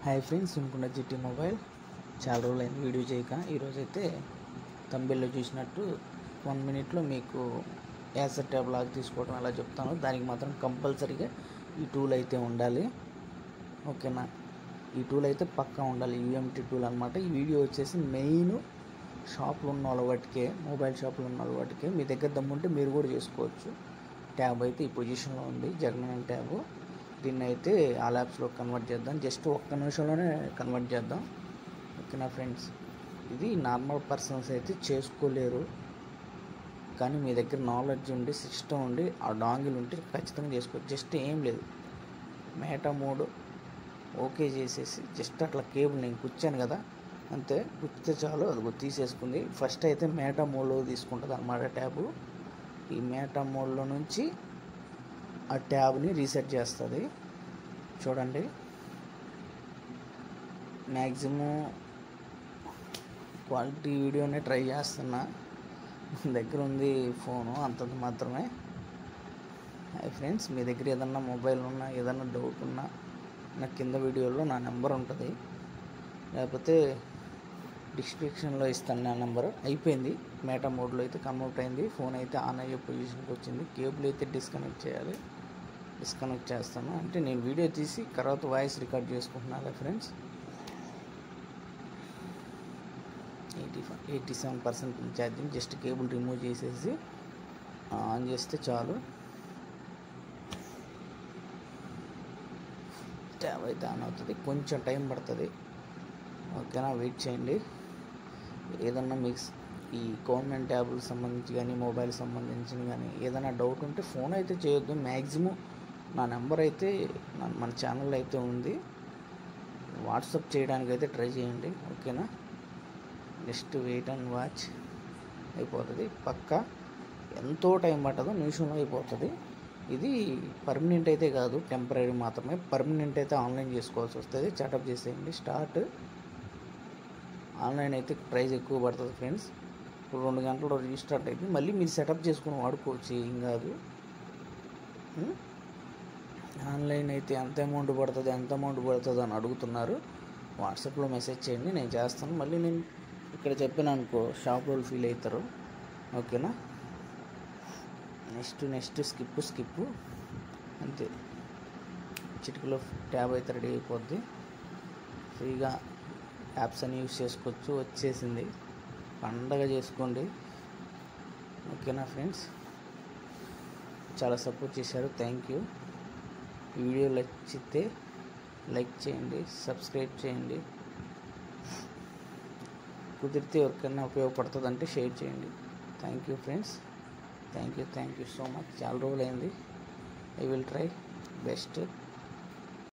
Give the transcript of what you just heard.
Hi friends, వినుకున్న GT mobile చాలా రోజులైంది video చేయక. ఈరోజైతే తంబెల్లో చూసినట్టు 1 మినిట్లో మీకు యాసెట్ ట్యాబ్ లాగ్ తీసుకోవడం అలా చెప్తాను. దానికి మాత్రం కంపల్సరీగా ఈ టూల్ అయితే ఉండాలి, ఓకేనా. ఈ టూల్ అయితే పక్కా ఉండాలి, యూఎంటీ టూల్ అనమాట. ఈ వీడియో వచ్చేసి మెయిన్ షాప్లో ఉన్న వాళ్ళ వాటికే, మొబైల్ షాప్లో ఉన్న వాళ్ళ వాటికే. మీ దగ్గర దమ్ముంటే మీరు కూడా చేసుకోవచ్చు. ట్యాబ్ అయితే ఈ పొజిషన్లో ఉంది, జగన్ ట్యాబ్. దీన్ని అయితే ఆల్ యాప్స్లో కన్వర్ట్ చేద్దాం. జస్ట్ ఒక్క నిమిషంలోనే కన్వర్ట్ చేద్దాం, ఓకేనా ఫ్రెండ్స్. ఇది నార్మల్ పర్సన్స్ అయితే చేసుకోలేరు, కానీ మీ దగ్గర నాలెడ్జ్ ఉండి, సిస్టమ్ ఉండి, ఆ డాంగిల్ ఉంటే ఖచ్చితంగా చేసుకోవచ్చు. జస్ట్ ఏం లేదు, మేటా మోడ్ ఓకే చేసేసి జస్ట్ అట్లా కేబుల్ నేను కూర్చాను కదా, అంతే. కూర్చితే చాలు, అది తీసేసుకుంది. ఫస్ట్ అయితే మేటా మోడ్లో తీసుకుంటుంది అన్నమాట ట్యాబ్. ఈ మేటా మోడ్లో నుంచి ఆ ట్యాబ్ని రీసెట్ చేస్తుంది. చూడండి, మ్యాక్సిమం క్వాలిటీ వీడియోనే ట్రై చేస్తున్నా. దగ్గర ఉంది ఫోను, అంతంత మాత్రమే. హాయ్ ఫ్రెండ్స్, మీ దగ్గర ఏదన్నా మొబైల్ ఉన్నా, ఏదన్నా డౌట్ ఉన్నా, నా కింద వీడియోలో నా నెంబర్ ఉంటుంది, లేకపోతే డిస్క్రిప్షన్లో ఇస్తాను నా నెంబర్. అయిపోయింది, మేటా మోడ్లో అయితే కన్వర్ట్ అయింది. ఫోన్ అయితే ఆన్ అయ్యే పొజిషన్కి వచ్చింది. కేబుల్ అయితే డిస్కనెక్ట్ చేయాలి, డిస్కనెక్ట్ చేస్తాను. అంటే నేను వీడియో తీసి తర్వాత వాయిస్ రికార్డ్ చేసుకుంటున్నాను friends. 87% charging. Just cable remove చేసేసి ఆన్ చేస్తే చాలు, ట్యాబ్ అయితే ఆన్ అవుతుంది. కొంచెం టైం పడుతుంది, ఓకేనా. వెయిట్ చేయండి. ఏదన్నా మిక్స్ ఈ గవర్నమెంట్ ట్యాబ్లకు సంబంధించి కానీ, మొబైల్ సంబంధించిన కానీ ఏదైనా డౌట్ ఉంటే ఫోన్ అయితే చేయొద్దు. మ్యాక్సిమం నా నెంబర్ అయితే మన ఛానల్లో అయితే ఉంది, వాట్సాప్ చేయడానికి అయితే ట్రై చేయండి, ఓకేనా. Next wait and watch. అయిపోతుంది పక్కా, ఎంతో టైం పట్టదు, నిమిషంలో అయిపోతుంది. ఇది పర్మనెంట్ అయితే కాదు, టెంపరీ మాత్రమే. పర్మనెంట్ అయితే ఆన్లైన్ చేసుకోవాల్సి వస్తుంది. సెటప్ చేసేయండి. స్టార్ట్. ఆన్లైన్ అయితే ప్రైస్ ఎక్కువ పడుతుంది ఫ్రెండ్స్. ఇప్పుడు 2 గంటల్లో రీస్టార్ట్ అయితే మళ్ళీ మీరు సెటప్ చేసుకుని వాడుకోవచ్చు, ఏం కాదు. ఆన్లైన్ అయితే ఎంత అమౌంట్ పడుతుంది అని అడుగుతున్నారు. వాట్సాప్లో మెసేజ్ చేయండి, నేను చేస్తాను. మళ్ళీ నేను ఇక్కడ చెప్పాను అనుకో, షాప్ వాళ్ళు ఫీల్ అవుతారు, ఓకేనా. నెక్స్ట్ స్కిప్ అంతే. చిటికలో ట్యాబ్ అయితే రెడీ అయిపోద్ది. ఫ్రీగా యాప్స్ అని యూజ్ చేసుకోవచ్చు. వచ్చేసింది, పండగ చేసుకోండి, ఓకేనా ఫ్రెండ్స్. చాలా సపోర్ట్ చేశారు, థ్యాంక్ యూ. ఈ వీడియో నచ్చితే లైక్ చేయండి, సబ్స్క్రైబ్ చేయండి. కుదిరితే ఎవరికైనా ఉపయోగపడుతుంది అంటే షేర్ చేయండి. Thank you friends, thank you so much. చాలా రోజులైంది. I will try best.